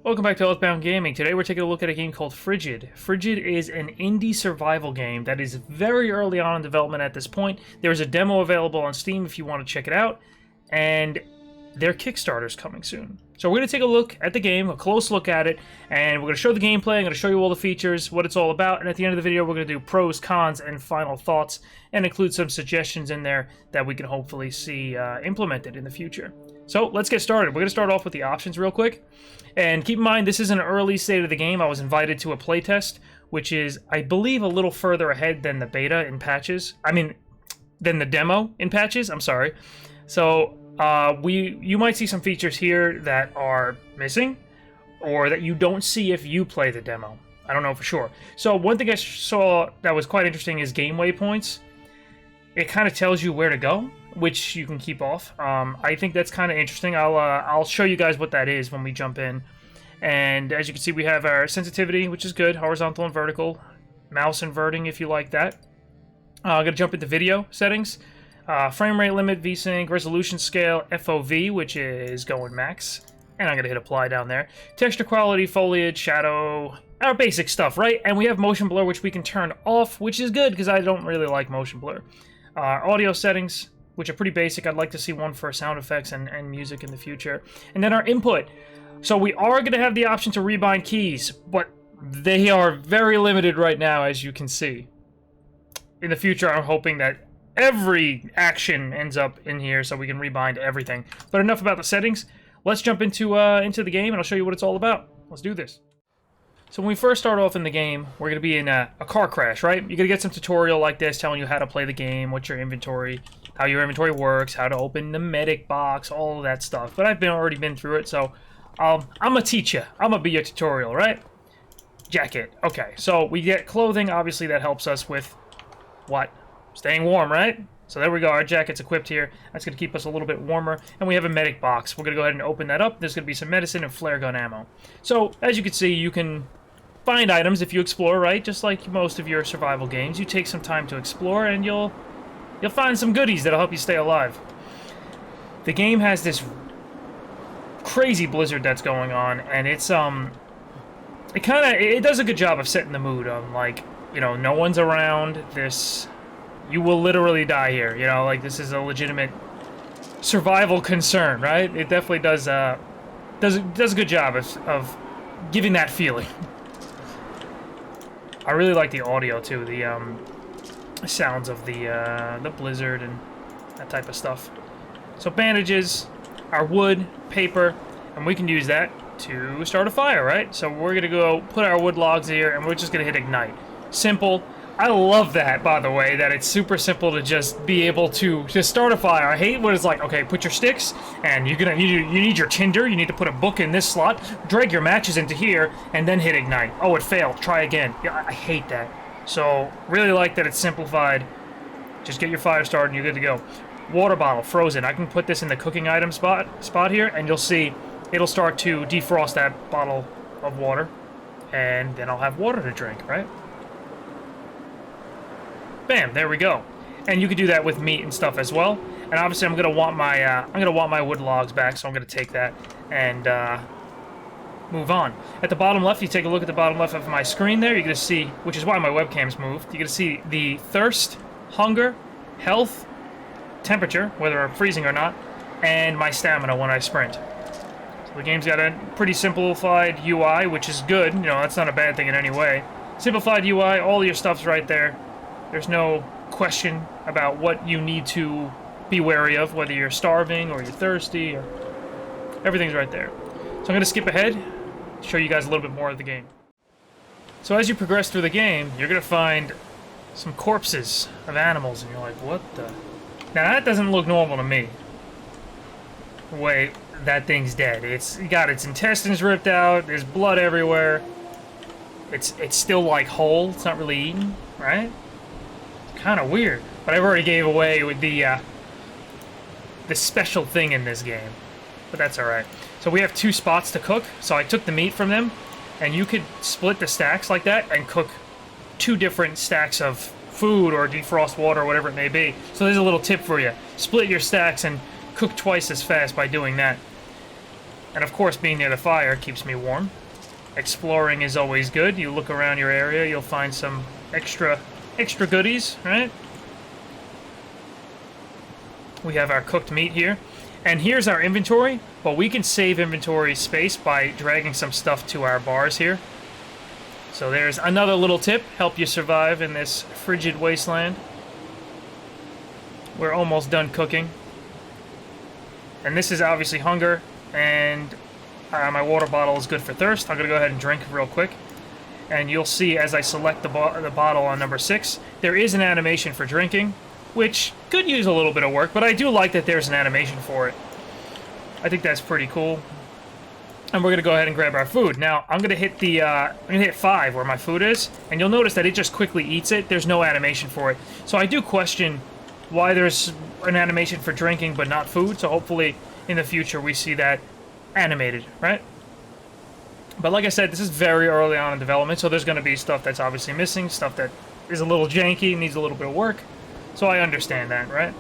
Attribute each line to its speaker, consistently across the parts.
Speaker 1: Welcome back to Oathbound Gaming. Today we're taking a look at a game called Frigid. Frigid is an indie survival game that is very early on in development at this point. There's a demo available on Steam if you want to check it out, and their Kickstarter's coming soon. So we're going to take a look at the game, a close look at it, and we're going to show the gameplay, I'm going to show you all the features, what it's all about, and at the end of the video we're going to do pros, cons, and final thoughts, and include some suggestions in there that we can hopefully see implemented in the future. So let's get started. We're going to start off with the options real quick. And keep in mind, this is an early state of the game. I was invited to a playtest, which is, I believe, a little further ahead than the beta in patches. Than the demo in patches, I'm sorry. So you might see some features here that are missing, or that you don't see if you play the demo. I don't know for sure. So one thing I saw that was quite interesting is game waypoints. It kind of tells you where to go, which you can keep off. I think that's kind of interesting. I'll show you guys what that is when we jump in. And as you can see, we have our sensitivity, which is good, horizontal and vertical, mouse inverting if you like that. I'm going to jump into video settings, frame rate limit, VSync, resolution scale, FOV, which is going max, and I'm going to hit apply down there. Texture quality, foliage, shadow, our basic stuff, right? And we have motion blur, which we can turn off, which is good because I don't really like motion blur. Audio settings, which are pretty basic. I'd like to see one for sound effects and music in the future. And then our input. So we are going to have the option to rebind keys, but they are very limited right now, as you can see. In the future, I'm hoping that every action ends up in here so we can rebind everything. But enough about the settings. Let's jump into the game, and I'll show you what it's all about. Let's do this. So when we first start off in the game, we're going to be in a car crash, right? You're going to get some tutorial like this telling you how to play the game, what your inventory, how your inventory works, how to open the medic box, all of that stuff. But I've already been through it, so I'm going to teach you. I'm going to be your tutorial, right? Jacket. Okay, so we get clothing. Obviously, that helps us with what? Staying warm, right? So there we go. Our jacket's equipped here. That's going to keep us a little bit warmer. And we have a medic box. We're going to go ahead and open that up. There's going to be some medicine and flare gun ammo. So, as you can see, you can find items if you explore, right? Just like most of your survival games. You take some time to explore, and you'll find some goodies that'll help you stay alive. The game has this crazy blizzard that's going on, and it's it does a good job of setting the mood on, like, you know, no one's around. You will literally die here, you know, like, this is a legitimate survival concern, right? It definitely does a good job of giving that feeling. I really like the audio too, the sounds of the blizzard and that type of stuff. So bandages, our wood, paper, and we can use that to start a fire, right? So we're gonna go put our wood logs here, and we're just gonna hit ignite. Simple. I love that, by the way, that it's super simple to just be able to just start a fire. I hate when it's like, okay, put your sticks, and you need your tinder, you need to put a book in this slot, drag your matches into here, and then hit ignite. Oh, it failed. Try again. Yeah, I hate that. So, really like that it's simplified. Just get your fire started and you're good to go. Water bottle, frozen. I can put this in the cooking item spot here, and you'll see it'll start to defrost that bottle of water, and then I'll have water to drink, right? Bam, there we go. And you can do that with meat and stuff as well. And obviously, I'm gonna want my wood logs back, so I'm gonna take that and move on. At the bottom left, you take a look at the bottom left of my screen there. You're gonna see, which is why my webcam's moved. You're gonna see the thirst, hunger, health, temperature, whether I'm freezing or not, and my stamina when I sprint. So the game's got a pretty simplified UI, which is good. You know, that's not a bad thing in any way. Simplified UI, all your stuff's right there. There's no question about what you need to be wary of, whether you're starving or you're thirsty, or everything's right there. So I'm going to skip ahead, show you guys a little bit more of the game. So as you progress through the game, you're going to find some corpses of animals, and you're like, what the? Now that doesn't look normal to me. Wait, that thing's dead. It's got its intestines ripped out, there's blood everywhere. It's still like whole, it's not really eaten, right? Kind of weird, but I've already gave away with the special thing in this game, but that's all right. So we have 2 spots to cook. So I took the meat from them, and you could split the stacks like that and cook 2 different stacks of food or defrost water or whatever it may be. So there's a little tip for you: split your stacks and cook twice as fast by doing that. And of course, being near the fire keeps me warm. Exploring is always good. You look around your area, you'll find some extra goodies, right? We have our cooked meat here. And here's our inventory, but we can save inventory space by dragging some stuff to our bars here. So there's another little tip, help you survive in this frigid wasteland. We're almost done cooking. And this is obviously hunger, and my water bottle is good for thirst. I'm going to go ahead and drink real quick. And you'll see as I select the bottle on number 6, there is an animation for drinking, which could use a little bit of work, but I do like that there's an animation for it. I think that's pretty cool. And we're going to go ahead and grab our food. Now, I'm going to hit the, I'm going to hit 5 where my food is, and you'll notice that it just quickly eats it. There's no animation for it. So I do question why there's an animation for drinking but not food, so hopefully in the future we see that animated, right? But like I said, this is very early on in development, so there's going to be stuff that's obviously missing, stuff that is a little janky, needs a little bit of work, so I understand that, right?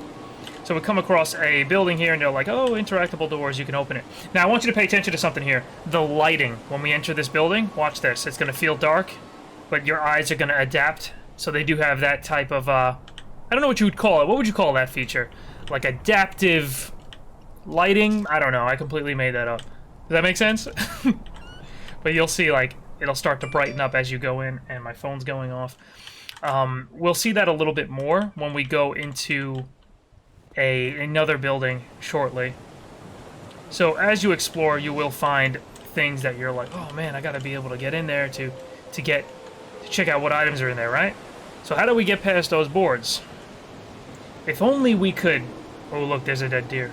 Speaker 1: So we come across a building here, and they're like, oh, interactable doors, you can open it. Now, I want you to pay attention to something here. The lighting, when we enter this building, watch this. It's going to feel dark, but your eyes are going to adapt. So they do have that type of, I don't know what you would call it. What would you call that feature? Like adaptive lighting? I don't know. I completely made that up. Does that make sense? But you'll see, like, it'll start to brighten up as you go in, and my phone's going off. We'll see that a little bit more when we go into another building shortly. So as you explore, you will find things that you're like, oh man, I gotta be able to get in there to check out what items are in there, right? So how do we get past those boards? If only we could... Oh look, there's a dead deer.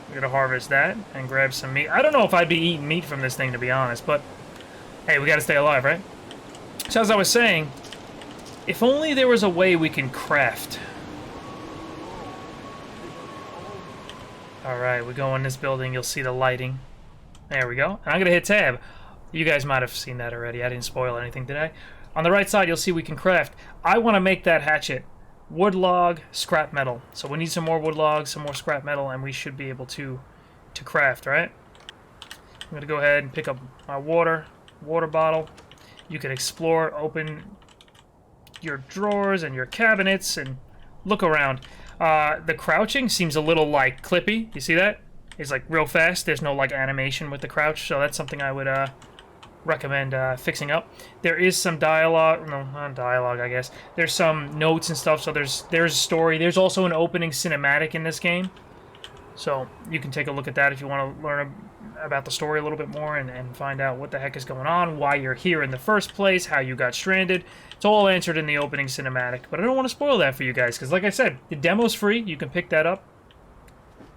Speaker 1: We're gonna harvest that and grab some meat. I don't know if I'd be eating meat from this thing, to be honest, but hey, we gotta stay alive, right? So as I was saying, if only there was a way we can craft. Alright, we go in this building, you'll see the lighting. There we go. And I'm gonna hit tab. You guys might have seen that already. I didn't spoil anything, did I? On the right side, you'll see we can craft. I want to make that hatchet. Wood log, scrap metal. So we need some more wood logs, some more scrap metal, and we should be able to craft, right? I'm going to go ahead and pick up my water bottle. You can explore, open your drawers and your cabinets, and look around. The crouching seems a little, like, clippy. You see that? It's, like, real fast. There's no, like, animation with the crouch, so that's something I would recommend fixing up. There is some dialogue, no, not dialogue, I guess. There's some notes and stuff, so there's a story. There's also an opening cinematic in this game, so you can take a look at that if you want to learn about the story a little bit more and find out what the heck is going on, why you're here in the first place, how you got stranded. It's all answered in the opening cinematic, but I don't want to spoil that for you guys, because like I said, the demo's free. You can pick that up,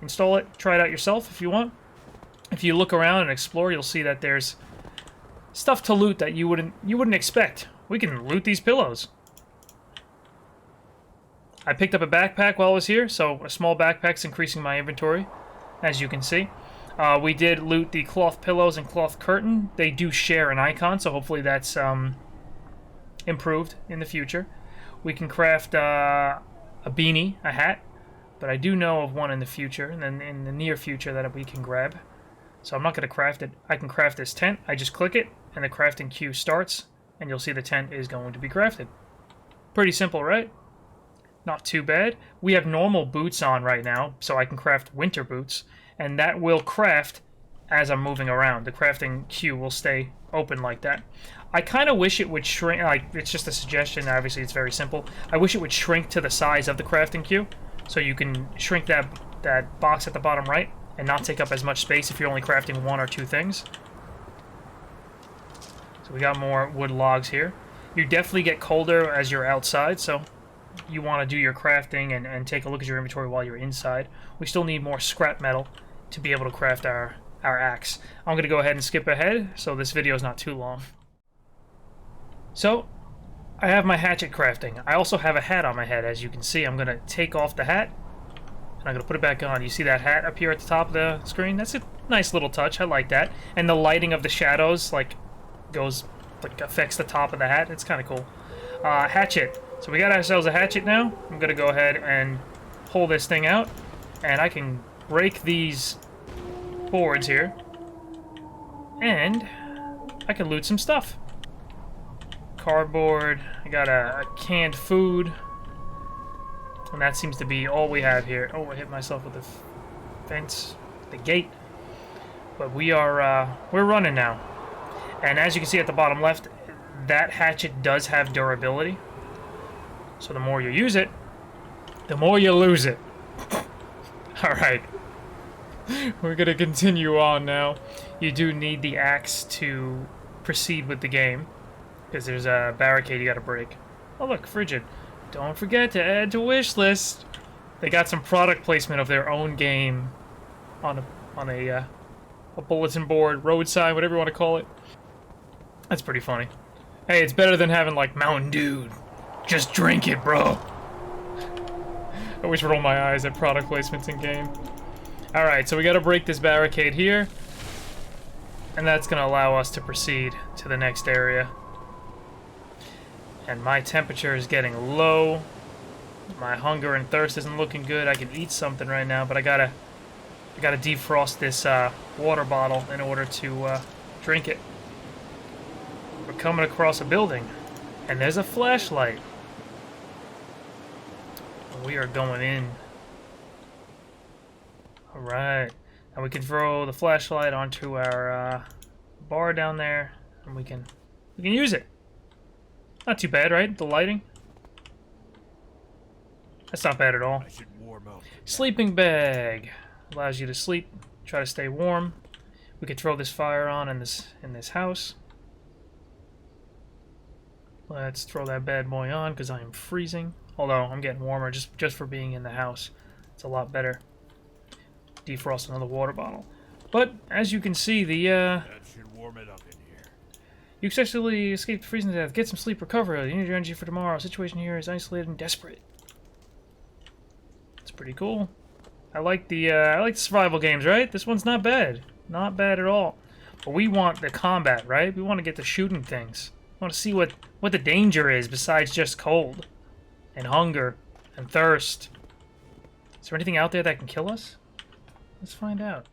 Speaker 1: install it, try it out yourself if you want. If you look around and explore, you'll see that there's stuff to loot that you wouldn't expect. We can loot these pillows. I picked up a backpack while I was here, so a small backpack's increasing my inventory, as you can see. We did loot the cloth pillows and cloth curtain. They do share an icon, so hopefully that's improved in the future. We can craft a beanie, a hat, but I do know of one in the future, and then in the near future that we can grab. So I'm not going to craft it. I can craft this tent. I just click it, and the crafting queue starts, and you'll see the tent is going to be crafted. Pretty simple, right? Not too bad. We have normal boots on right now, so I can craft winter boots, and that will craft as I'm moving around. The crafting queue will stay open like that. I kind of wish it would shrink. Like, it's just a suggestion. Obviously, it's very simple. I wish it would shrink to the size of the crafting queue, so you can shrink that box at the bottom right and not take up as much space if you're only crafting 1 or 2 things. So we got more wood logs here. You definitely get colder as you're outside, so you want to do your crafting and take a look at your inventory while you're inside. We still need more scrap metal to be able to craft our axe. I'm going to go ahead and skip ahead, so this video is not too long. So, I have my hatchet crafting. I also have a hat on my head, as you can see. I'm going to take off the hat, and I'm going to put it back on. You see that hat up here at the top of the screen? That's a nice little touch. I like that. And the lighting of the shadows, like, affects the top of the hat. It's kind of cool. Hatchet. So we got ourselves a hatchet now. I'm going to go ahead and pull this thing out, and I can break these boards here. And I can loot some stuff. Cardboard. I got a canned food. And that seems to be all we have here. Oh, I hit myself with the fence, the gate. But we are, we're running now. And as you can see at the bottom left, that hatchet does have durability. So the more you use it, the more you lose it. Alright. We're gonna continue on now. You do need the axe to proceed with the game, because there's a barricade you gotta break. Oh look, Frigid. Don't forget to add to wish list. They got some product placement of their own game on a bulletin board, road sign, whatever you want to call it. That's pretty funny. Hey, it's better than having like Mountain Dew. Just drink it, bro. I always roll my eyes at product placements in game. Alright, so we gotta break this barricade here. And that's gonna allow us to proceed to the next area. And my temperature is getting low. My hunger and thirst isn't looking good. I can eat something right now, but I gotta defrost this water bottle in order to drink it. We're coming across a building, and there's a flashlight. We are going in. Alright. And we can throw the flashlight onto our bar down there, and we can use it. Not too bad, right? The lighting? That's not bad at all. Sleeping bag. Allows you to sleep, try to stay warm. We could throw this fire on in this house. Let's throw that bad boy on because I am freezing. Although I'm getting warmer just for being in the house. It's a lot better. Defrost another water bottle. But as you can see, that should warm it up in here. You successfully escaped freezing to death. Get some sleep, recover. You need your energy for tomorrow. The situation here is isolated and desperate. It's pretty cool. I like the survival games, right? This one's not bad. Not bad at all. But we want the combat, right? We want to get to shooting things. We want to see what the danger is besides just cold and hunger and thirst. Is there anything out there that can kill us? Let's find out.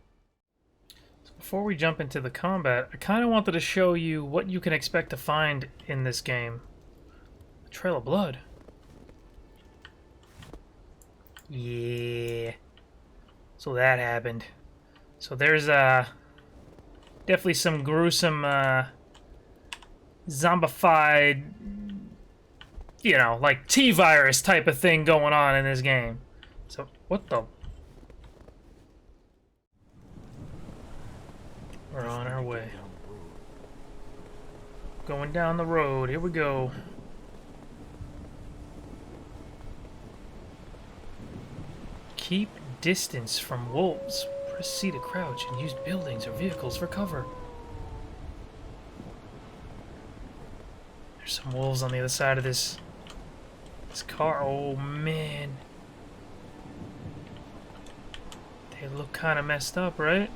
Speaker 1: So before we jump into the combat, I kind of wanted to show you what you can expect to find in this game. A trail of blood. Yeah. So that happened. So there's definitely some gruesome zombified, you know, like T-virus type of thing going on in this game. So what the? We're on our way. Going down the road. Here we go. Keep distance from wolves. Press C to crouch and use buildings or vehicles for cover. There's some wolves on the other side of this car. Oh man. They look kind of messed up, right?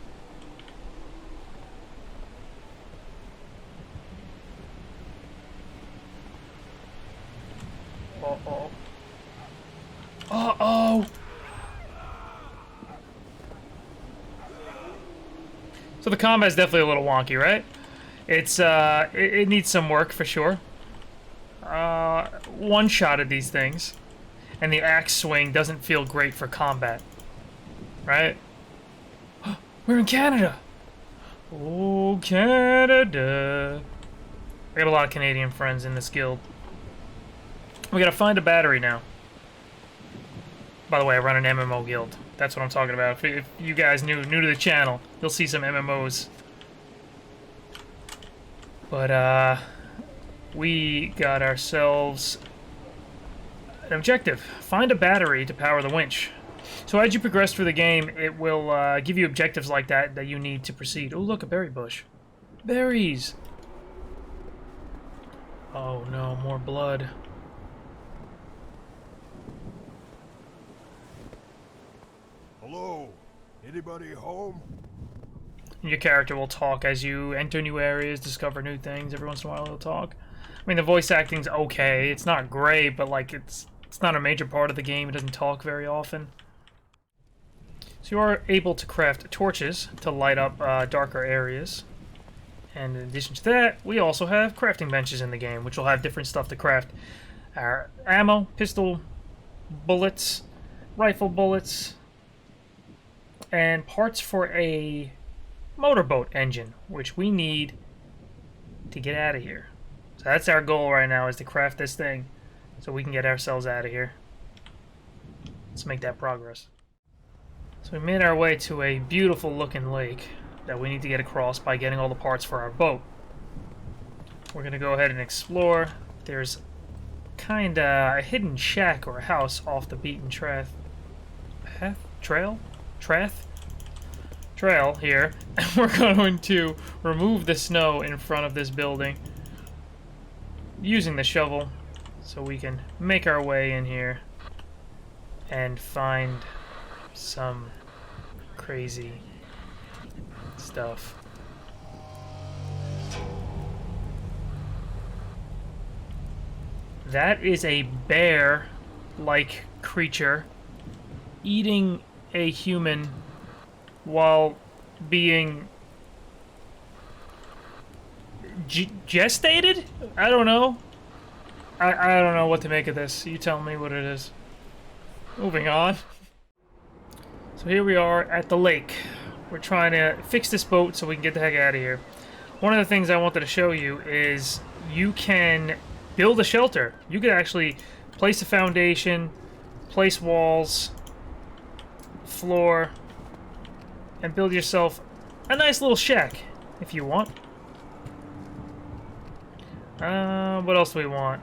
Speaker 1: Uh-oh. Uh-oh! So the combat's definitely a little wonky, right? It's, it needs some work for sure. One shot at these things, and the axe swing doesn't feel great for combat. Right? We're in Canada! Oh, Canada! I got a lot of Canadian friends in this guild. We gotta find a battery now. By the way, I run an MMO guild. That's what I'm talking about. If you guys new to the channel, you'll see some MMOs. But, we got ourselves an objective. Find a battery to power the winch. So as you progress through the game, it will give you objectives like that you need to proceed. Oh, look, a berry bush. Berries! Oh no, more blood.
Speaker 2: Hello? Anybody home?
Speaker 1: Your character will talk as you enter new areas, discover new things. Every once in a while, he'll talk. I mean, the voice acting's okay. It's not great, but like it's not a major part of the game. It doesn't talk very often. So you are able to craft torches to light up darker areas. And in addition to that, we also have crafting benches in the game, which will have different stuff to craft. Our ammo, pistol bullets, rifle bullets, and parts for a motorboat engine, which we need to get out of here. So that's our goal right now, is to craft this thing so we can get ourselves out of here. Let's make that progress. So we made our way to a beautiful looking lake that we need to get across by getting all the parts for our boat. We're going to go ahead and explore. There's kinda a hidden shack or a house off the beaten trail here, and we're going to remove the snow in front of this building using the shovel so we can make our way in here and find some crazy stuff. That is a bear-like creature eating a human while being gestated? I don't know. I don't know what to make of this. You tell me what it is. Moving on. So here we are at the lake. We're trying to fix this boat so we can get the heck out of here. One of the things I wanted to show you is you can build a shelter. You could actually place a foundation, place walls, floor, and build yourself a nice little shack if you want. What else do we want?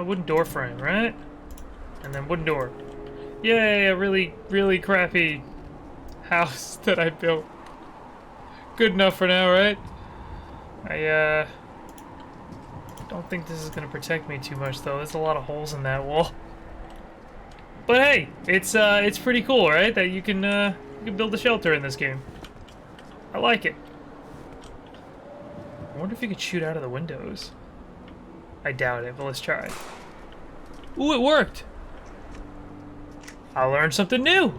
Speaker 1: Wooden door frame, right? And then wooden door. Yay, a really, really crappy house that I built. Good enough for now, right? I don't think this is gonna protect me too much though. There's a lot of holes in that wall. But hey, it's pretty cool, right? That you can build a shelter in this game. I like it. I wonder if you could shoot out of the windows. I doubt it, but let's try. Ooh, it worked! I learned something new!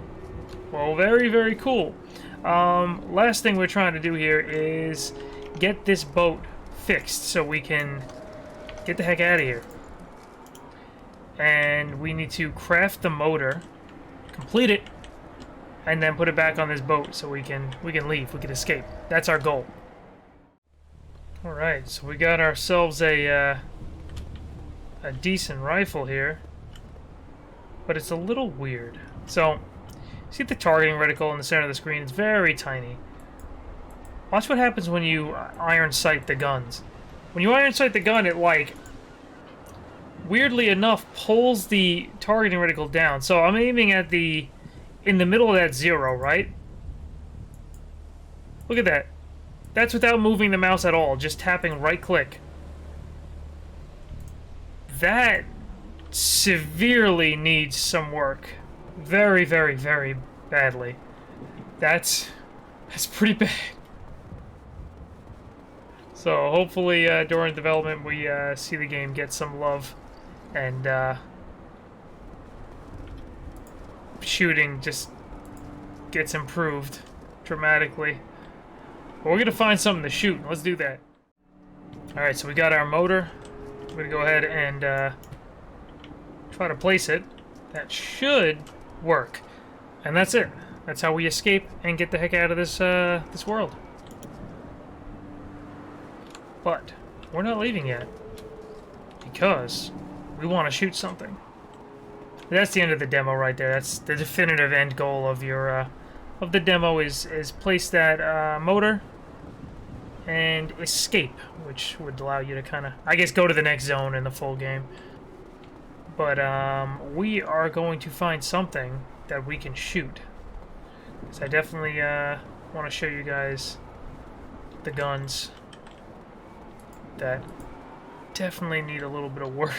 Speaker 1: Well, very, very cool. Last thing we're trying to do here is get this boat fixed so we can get the heck out of here. And we need to craft the motor, complete it, and then put it back on this boat so we can leave, we can escape. That's our goal. Alright, so we got ourselves a decent rifle here, but it's a little weird. So, see the targeting reticle in the center of the screen? It's very tiny. Watch what happens when you iron sight the guns. When you iron sight the gun, it, like, weirdly enough, pulls the targeting reticle down. So I'm aiming at in the middle of that 0, right? Look at that. That's without moving the mouse at all, just tapping right-click. That severely needs some work. Very, very, very badly. That's pretty bad. So hopefully during development we see the game get some love and shooting just gets improved dramatically. But we're gonna find something to shoot. Let's do that. Alright, so we got our motor. We're gonna go ahead and try to place it. That should work. And that's it. That's how we escape and get the heck out of this this world. But we're not leaving yet because we want to shoot something. That's the end of the demo right there. That's the definitive end goal of your of the demo is place that motor and escape, which would allow you to kind of, I guess, go to the next zone in the full game. But we are going to find something that we can shoot. So I definitely want to show you guys the guns that definitely need a little bit of work.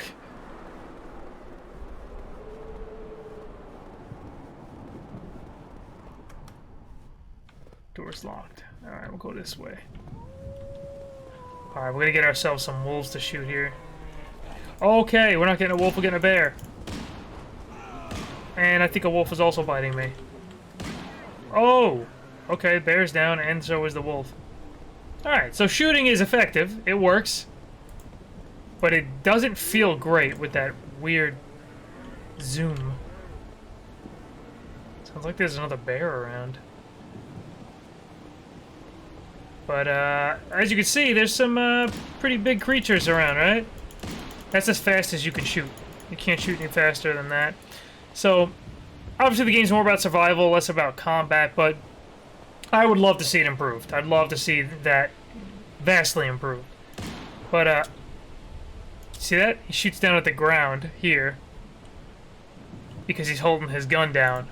Speaker 1: Door's locked. Alright, we'll go this way. Alright, we're gonna get ourselves some wolves to shoot here. Okay, we're not getting a wolf, we're getting a bear. And I think a wolf is also biting me. Oh! Okay, bear's down, and so is the wolf. Alright, so shooting is effective. It works. But it doesn't feel great with that weird zoom. Sounds like there's another bear around. But, as you can see, there's some, pretty big creatures around, right? That's as fast as you can shoot. You can't shoot any faster than that. So, obviously the game's more about survival, less about combat, but I would love to see it improved. I'd love to see that vastly improved. But, see that? He shoots down at the ground, here, because he's holding his gun down.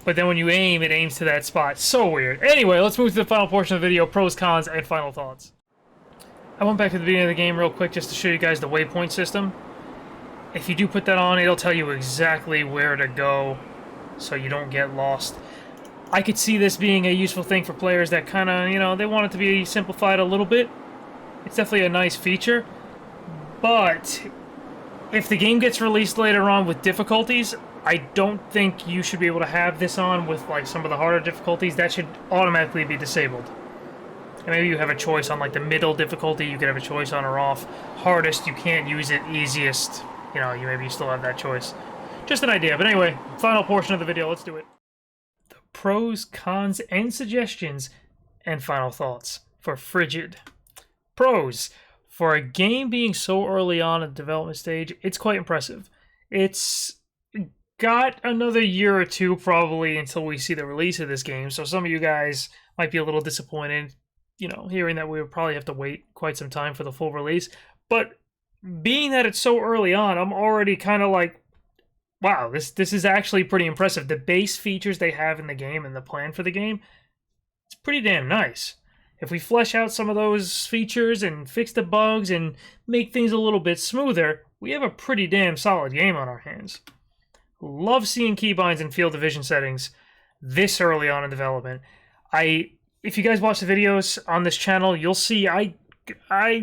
Speaker 1: But then when you aim, it aims to that spot. So weird. Anyway, let's move to the final portion of the video, pros, cons, and final thoughts. I went back to the beginning of the game real quick just to show you guys the waypoint system. If you do put that on, it'll tell you exactly where to go so you don't get lost. I could see this being a useful thing for players that kind of, you know, they want it to be simplified a little bit. It's definitely a nice feature. But if the game gets released later on with difficulties, I don't think you should be able to have this on with like some of the harder difficulties. That should automatically be disabled. And maybe you have a choice on like the middle difficulty, you could have a choice on or off. Hardest, you can't use it. Easiest, you know, maybe you still have that choice. Just an idea. But anyway, final portion of the video, let's do it. The pros, cons, and suggestions, and final thoughts for Frigid. Pros. For a game being so early on in the development stage, it's quite impressive. It's got another year or two probably until we see the release of this game, so some of you guys might be a little disappointed, you know, hearing that we would probably have to wait quite some time for the full release. But being that it's so early on, I'm already kind of like, wow, this is actually pretty impressive. The base features they have in the game and the plan for the game, it's pretty damn nice. If we flesh out some of those features and fix the bugs and make things a little bit smoother, we have a pretty damn solid game on our hands. Love seeing keybinds and field of vision settings this early on in development. If you guys watch the videos on this channel, you'll see I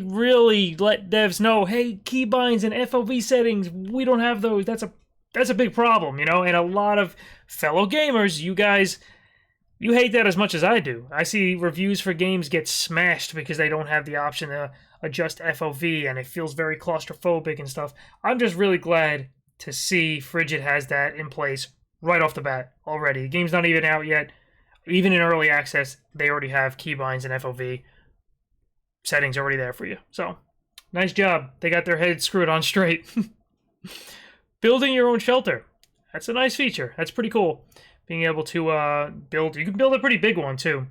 Speaker 1: really let devs know, hey, keybinds and FOV settings, we don't have those. That's a big problem, you know. And a lot of fellow gamers, you guys, you hate that as much as I do. I see reviews for games get smashed because they don't have the option to adjust FOV, and it feels very claustrophobic and stuff. I'm just really glad to see Frigid has that in place right off the bat already. The game's not even out yet. Even in early access, they already have keybinds and FOV settings already there for you. So, nice job. They got their heads screwed on straight. Building your own shelter. That's a nice feature. That's pretty cool. Being able to build... You can build a pretty big one, too.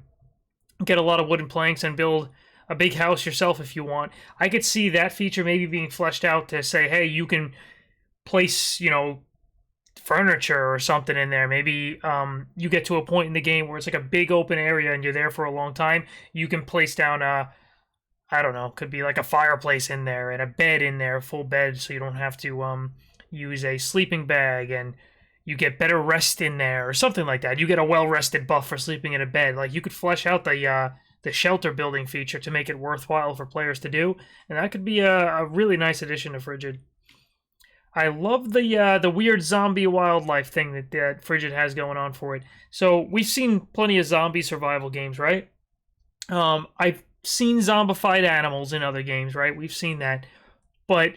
Speaker 1: Get a lot of wooden planks and build a big house yourself if you want. I could see that feature maybe being fleshed out to say, hey, you can place, you know, furniture or something in there. Maybe you get to a point in the game where it's like a big open area and you're there for a long time. You can place down I don't know, could be like a fireplace in there and a bed in there, full bed, so you don't have to use a sleeping bag, and you get better rest in there or something like that. You get a well-rested buff for sleeping in a bed. Like, you could flesh out the shelter building feature to make it worthwhile for players to do, and that could be a really nice addition to Frigid. I love the weird zombie wildlife thing that Frigid has going on for it. So we've seen plenty of zombie survival games, right? I've seen zombified animals in other games, right? We've seen that. But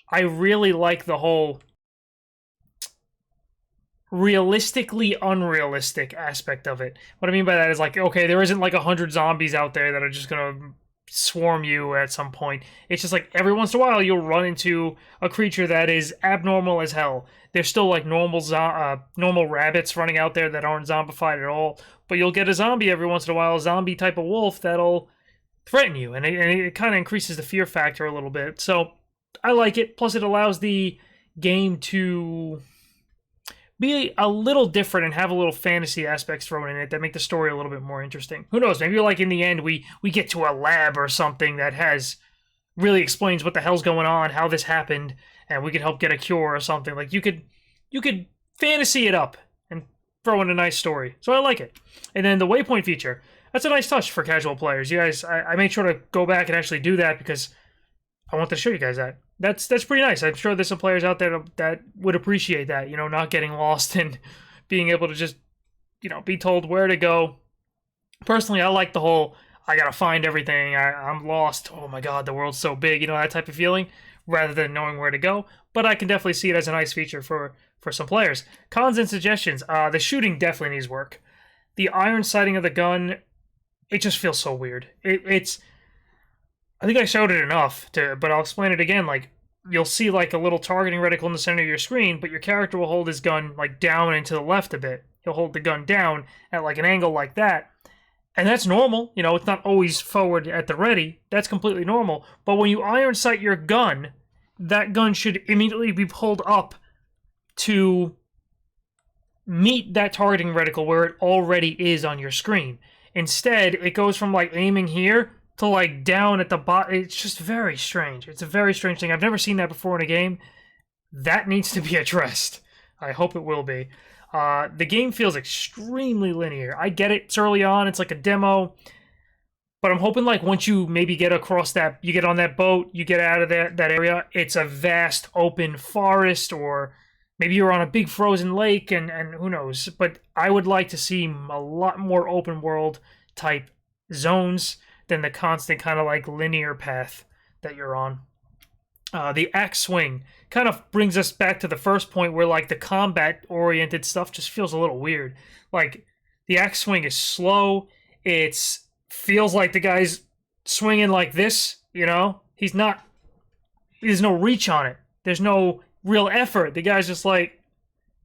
Speaker 1: I really like the whole realistically unrealistic aspect of it. What I mean by that is, like, okay, there isn't like 100 zombies out there that are just gonna swarm you at some point. It's just like every once in a while you'll run into a creature that is abnormal as hell. There's still like normal rabbits running out there that aren't zombified at all, but you'll get a zombie every once in a while, a zombie type of wolf that'll threaten you, and it kind of increases the fear factor a little bit. So I like it. Plus it allows the game to be a little different and have a little fantasy aspects thrown in it that make the story a little bit more interesting. Who knows? Maybe like in the end we get to a lab or something that has really explains what the hell's going on, how this happened, and we could help get a cure or something. Like you could fantasy it up and throw in a nice story. So I like it. And then the waypoint feature. That's a nice touch for casual players. You guys, I made sure to go back and actually do that because I want to show you guys that. That's pretty nice. I'm sure there's some players out there that would appreciate that, you know, not getting lost and being able to just be told where to go. Personally, I like the whole, I gotta find everything, I'm lost, oh my god, the world's so big, that type of feeling, rather than knowing where to go. But I can definitely see it as a nice feature for some players. Cons and suggestions. The shooting definitely needs work. The iron sighting of the gun, it just feels so weird. It's I think I showed it enough, but I'll explain it again. Like, you'll see like a little targeting reticle in the center of your screen, but your character will hold his gun like down and to the left a bit. He'll hold the gun down at like an angle like that. And that's normal. It's not always forward at the ready. That's completely normal. But when you iron sight your gun, that gun should immediately be pulled up to meet that targeting reticle where it already is on your screen. Instead, it goes from like aiming here to like down at the bottom. It's just very strange. It's a very strange thing. I've never seen that before in a game. That needs to be addressed. I hope it will be. The game feels extremely linear. I get it. It's early on. It's like a demo. But I'm hoping like once you maybe get across that, you get on that boat, you get out of that area, it's a vast open forest, or maybe you're on a big frozen lake, and who knows. But I would like to see a lot more open world type zones than the constant kind of like linear path that you're on. The axe swing kind of brings us back to the first point where like the combat oriented stuff just feels a little weird. Like the axe swing is slow. It feels like the guy's swinging like this, He's not, there's no reach on it. There's no real effort. The guy's just like,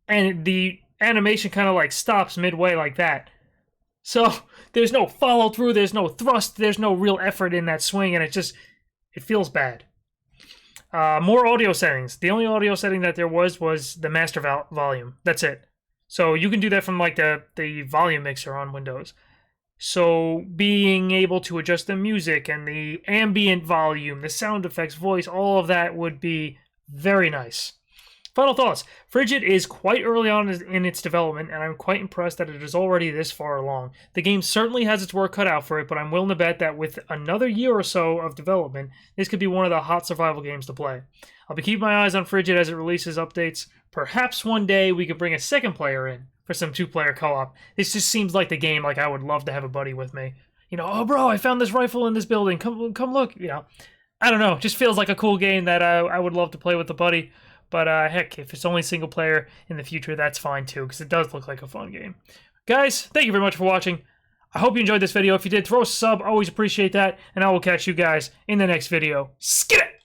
Speaker 1: and the animation kind of like stops midway like that. So there's no follow through, there's no thrust, there's no real effort in that swing, and it feels bad. More audio settings. The only audio setting that there was the master volume. That's it. So you can do that from like the volume mixer on Windows. So being able to adjust the music and the ambient volume, the sound effects, voice, all of that would be very nice. Final thoughts. Frigid is quite early on in its development, and I'm quite impressed that it is already this far along. The game certainly has its work cut out for it, but I'm willing to bet that with another year or so of development, this could be one of the hot survival games to play. I'll be keeping my eyes on Frigid as it releases updates. Perhaps one day we could bring a second player in for some two-player co-op. This just seems like the game like I would love to have a buddy with me. Oh bro, I found this rifle in this building. Come look. I don't know. Just feels like a cool game that I would love to play with a buddy. But heck, if it's only single player in the future, that's fine too, because it does look like a fun game. Guys, thank you very much for watching. I hope you enjoyed this video. If you did, throw a sub. Always appreciate that. And I will catch you guys in the next video. Skip it!